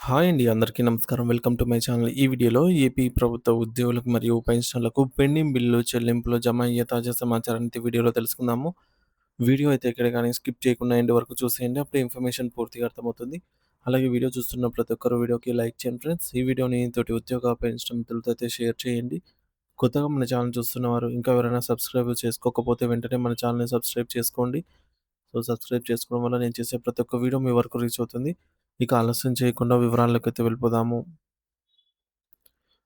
Hi అండి. అందరికీ నమస్కారం. Welcome to my channel. ఈ వీడియోలో ఏపీ ప్రభుత్వ ఉద్యోగులకు మరియు పెన్షనర్లకు పెండింగ్ బిల్లులు చెల్లింపులు జమ అయ్యే తాజా సమాచారాన్ని వీడియోలో తెలుసుకుందాము. వీడియో అయితే ఎక్కడ గాని స్కిప్ చేయకుండా ఎండ్ వరకు చూసేయండి. అప్పుడే ఇన్ఫర్మేషన్ పూర్తిగా అర్థమవుతుంది. అలాగే వీడియో చూస్తున్న ప్రతి ఒక్కరు వీడియోకి లైక్ చేయండి ఫ్రెండ్స్. ఈ వీడియోని తోటి ఉద్యోగ పెన్షన్ మిత్రులతో అయితే షేర్ చేయండి. కొత్తగా మన ఛానల్ చూస్తున్నవారు ఇంకా ఎవరైనా సబ్స్క్రైబ్ చేసుకోకపోతే వెంటనే మన ఛానల్‌ని సబ్స్క్రైబ్ చేసుకోండి. సో, సబ్స్క్రైబ్ చేసుకోవడం వల్ల నేను చేసే ప్రతి ఒక్క వీడియో మీ వరకు రీచ్ అవుతుంది. ఇక ఆలస్యం చేయకుండా వివరాల్లోకైతే వెళ్ళిపోదాము.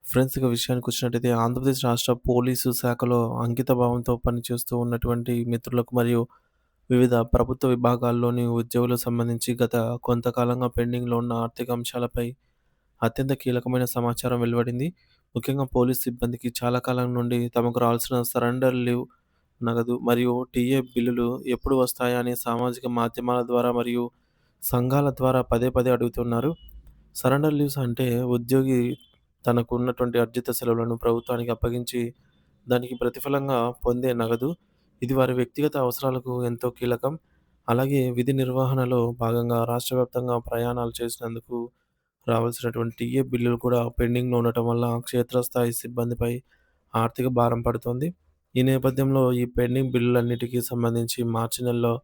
ఫ్రెండ్స్ ఇక విషయానికొచ్చినట్టయితే ఆంధ్రప్రదేశ్ రాష్ట్ర పోలీసు శాఖలో అంకిత భావంతో పనిచేస్తూ ఉన్నటువంటి మిత్రులకు మరియు వివిధ ప్రభుత్వ విభాగాల్లోని ఉద్యోగులకు సంబంధించి గత కొంతకాలంగా పెండింగ్‌లో ఉన్న ఆర్థిక అంశాలపై అత్యంత కీలకమైన సమాచారం వెలువడింది. ముఖ్యంగా పోలీస్ సిబ్బందికి చాలా కాలం నుండి తమకు రావాల్సిన సరెండర్ లీవ్ నగదు మరియు టీఏ బిల్లులు ఎప్పుడు వస్తాయా అని సామాజిక మాధ్యమాల ద్వారా మరియు సంఘాల ద్వారా పదే పదే అడుగుతున్నారు. సరెండర్ లీవ్స్ అంటే ఉద్యోగి తనకు ఉన్నటువంటి అర్జిత సెలవులను ప్రభుత్వానికి అప్పగించి దానికి ప్రతిఫలంగా పొందే నగదు. ఇది వారి వ్యక్తిగత అవసరాలకు ఎంతో కీలకం. అలాగే విధి నిర్వహణలో భాగంగా రాష్ట్ర వ్యాప్తంగా ప్రయాణాలు చేసినందుకు రావాల్సినటువంటి టీఏ బిల్లులు కూడా పెండింగ్‌లో ఉండటం వల్ల క్షేత్రస్థాయి సిబ్బందిపై ఆర్థిక భారం పడుతోంది. ఈ నేపథ్యంలో ఈ పెండింగ్ బిల్లులన్నిటికి సంబంధించి మార్చి నెలలో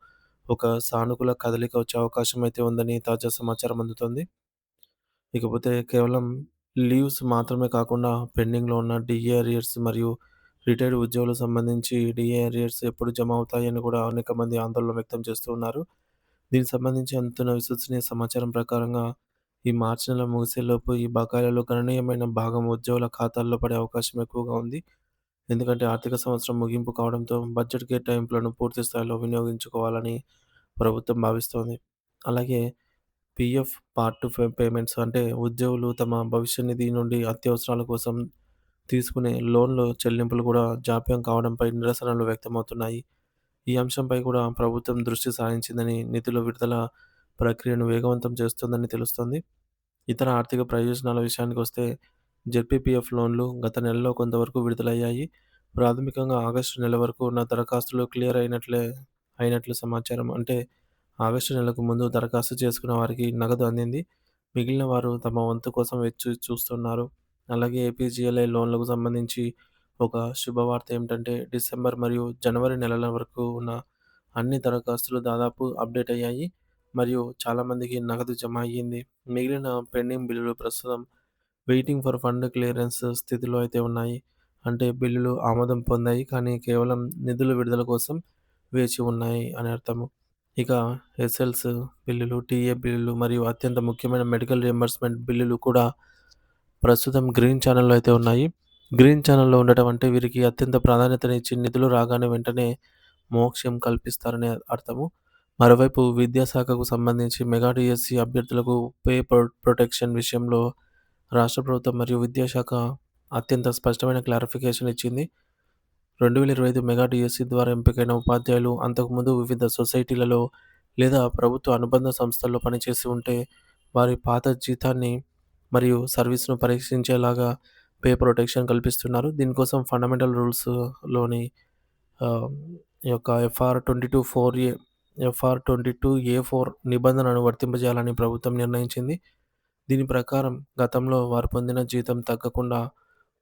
ఒక సానుకూల కదలిక వచ్చే అవకాశం అయితే ఉందని తాజా సమాచారం అందుతోంది. ఇకపోతే కేవలం లీవ్స్ మాత్రమే కాకుండా పెండింగ్‌లో ఉన్న డీఏ అరియర్స్ మరియు రిటైర్డ్ ఉద్యోగులకు సంబంధించి డీఏ అరియర్స్ ఎప్పుడు జమ అవుతాయని కూడా అనేక మంది ఆందోళన వ్యక్తం చేస్తూ ఉన్నారు. దీనికి సంబంధించి అందుతున్న విశ్వసనీయ సమాచారం ప్రకారంగా ఈ మార్చి నెల ముగిసేలోపు ఈ బకాయిలలో గణనీయమైన భాగం ఉద్యోగుల ఖాతాల్లో పడే అవకాశం ఎక్కువగా ఉంది. ఎందుకంటే ఆర్థిక సంవత్సరం ముగింపు కావడంతో బడ్జెట్ కేటాయింపులను పూర్తి స్థాయిలో వినియోగించుకోవాలని ప్రభుత్వం భావిస్తోంది. అలాగే పీఎఫ్ పార్ట్ 2 పేమెంట్స్ అంటే ఉద్యోగులు తమ భవిష్య నిధి నుండి అత్యవసరాల కోసం తీసుకునే లోన్‌లు చెల్లింపులు కూడా జాప్యం కావడంపై నిరసనలు వ్యక్తమవుతున్నాయి. ఈ అంశంపై కూడా ప్రభుత్వం దృష్టి సారించిందని, నిధుల విడుదల ప్రక్రియను వేగవంతం చేస్తుందని తెలుస్తోంది. ఇతర ఆర్థిక ప్రయోజనాల విషయానికొస్తే జెడ్పీపీఎఫ్ లోన్‌లు గత నెలలో కొంతవరకు విడుదలయ్యాయి. ప్రాథమికంగా ఆగస్టు నెల వరకు ఉన్న దరఖాస్తులు క్లియర్ అయినట్లు సమాచారం. అంటే ఆగస్టు నెలకు ముందు దరఖాస్తు చేసుకున్న వారికి నగదు అందింది. మిగిలిన వారు తమ వంతు కోసం వేచి చూస్తున్నారు. అలాగే ఏపీజీఎల్ఐ లోన్‌లకు సంబంధించి ఒక శుభవార్త ఏమిటంటే డిసెంబర్ మరియు జనవరి నెలల వరకు ఉన్న అన్ని దరఖాస్తులు దాదాపు అప్‌డేట్ అయ్యాయి. మరియు చాలామందికి నగదు జమ అయ్యింది. మిగిలిన పెండింగ్ బిల్లులు ప్రస్తుతం వెయిటింగ్ ఫర్ ఫండ్ క్లియరెన్స్ స్థితిలో అయితే ఉన్నాయి. అంటే బిల్లులు ఆమోదం పొందాయి. కానీ కేవలం నిధుల విడుదల కోసం వేచి ఉన్నాయి అని అర్థము. ఇక ఎస్ఎల్స్ బిల్లులు, టీఏ బిల్లులు మరియు అత్యంత ముఖ్యమైన మెడికల్ రియంబర్స్‌మెంట్ బిల్లులు కూడా ప్రస్తుతం గ్రీన్ ఛానెల్‌లో అయితే ఉన్నాయి. గ్రీన్ ఛానెల్‌లో ఉండటం అంటే వీరికి అత్యంత ప్రాధాన్యతనిచ్చి నిధులు రాగానే వెంటనే మోక్షం కల్పిస్తారని అర్థము. మరోవైపు విద్యాశాఖకు సంబంధించి మెగా డిఎస్సి అభ్యర్థులకు పే ప్రొటెక్షన్ విషయంలో రాష్ట్ర ప్రభుత్వం మరియు విద్యాశాఖ అత్యంత స్పష్టమైన క్లారిఫికేషన్ ఇచ్చింది. 2025 మెగా డిఎస్సి ద్వారా ఎంపికైన ఉపాధ్యాయులు అంతకుముందు వివిధ సొసైటీలలో లేదా ప్రభుత్వ అనుబంధ సంస్థల్లో పనిచేసి ఉంటే వారి పాత జీతాన్ని మరియు సర్వీస్‌ను పరీక్షించేలాగా పే ప్రొటెక్షన్ కల్పిస్తున్నారు. దీనికోసం ఫండమెంటల్ రూల్స్‌లోని ఆహ్, ఈ యొక్క ఎఫ్ఆర్ 22A4 నిబంధనను వర్తింపజేయాలని ప్రభుత్వం నిర్ణయించింది. దీని ప్రకారం గతంలో వారు పొందిన జీతం తగ్గకుండా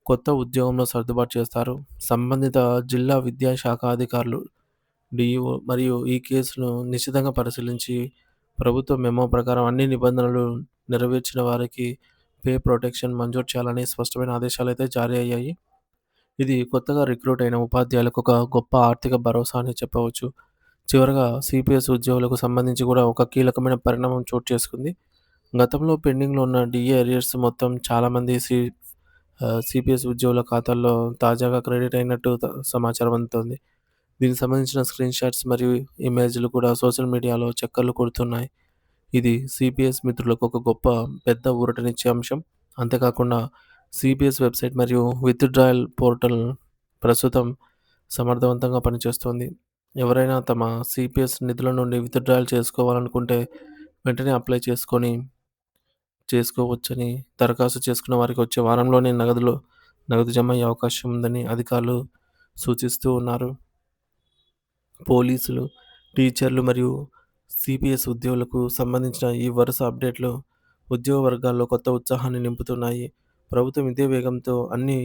కొత్త ఉద్యోగంలో సర్దుబాటు చేస్తారు. సంబంధిత జిల్లా విద్యాశాఖాధికారులు డీఈఓ మరియు ఈ కేసును నిశితంగా పరిశీలించి ప్రభుత్వ మెమో ప్రకారం అన్ని నిబంధనలు నెరవేర్చిన వారికి పే ప్రొటెక్షన్ మంజూరు చేయాలని స్పష్టమైన ఆదేశాలైతే జారీ అయ్యాయి. ఇది కొత్తగా రిక్రూట్ అయిన ఉపాధ్యాయులకు ఒక గొప్ప ఆర్థిక భరోసా అని చెప్పవచ్చు. చివరగా సిపిఎస్ ఉద్యోగులకు సంబంధించి కూడా ఒక కీలకమైన పరిణామం చోటు చేసుకుంది. గతంలో పెండింగ్‌లో ఉన్న డీఏ అరియర్స్ మొత్తం చాలామంది సిపిఎస్ ఉద్యోగుల ఖాతాల్లో తాజాగా క్రెడిట్ అయినట్టు సమాచారం అందుతోంది. దీనికి సంబంధించిన స్క్రీన్ షాట్స్ మరియు ఇమేజ్‌లు కూడా సోషల్ మీడియాలో చక్కర్లు కొడుతున్నాయి. ఇది సిపిఎస్ మిత్రులకు ఒక గొప్ప పెద్ద ఊరటనిచ్చే అంశం. అంతేకాకుండా సిపిఎస్ వెబ్‌సైట్ మరియు విత్‌డ్రాయల్ పోర్టల్ ప్రస్తుతం సమర్థవంతంగా పనిచేస్తోంది. ఎవరైనా తమ సిపిఎస్ నిధుల నుండి విత్‌డ్రాయల్ చేసుకోవాలనుకుంటే వెంటనే అప్లై చేసుకోవచ్చని, దరఖాస్తు చేసుకున్న వారికి వచ్చే వారంలోనే నగదు జమ అయ్యే అవకాశం ఉందని అధికారులు సూచిస్తూ ఉన్నారు. పోలీసులు, టీచర్లు మరియు సిపిఎస్ ఉద్యోగులకు సంబంధించిన ఈ వరుస అప్డేట్‌లు ఉద్యోగ వర్గాల్లో కొత్త ఉత్సాహాన్ని నింపుతున్నాయి. ప్రభుత్వం ఇదే వేగంతో అన్ని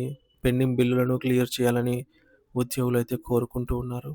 పెండింగ్ బిల్లులను క్లియర్ చేయాలని ఉద్యోగులైతే కోరుకుంటూ ఉన్నారు.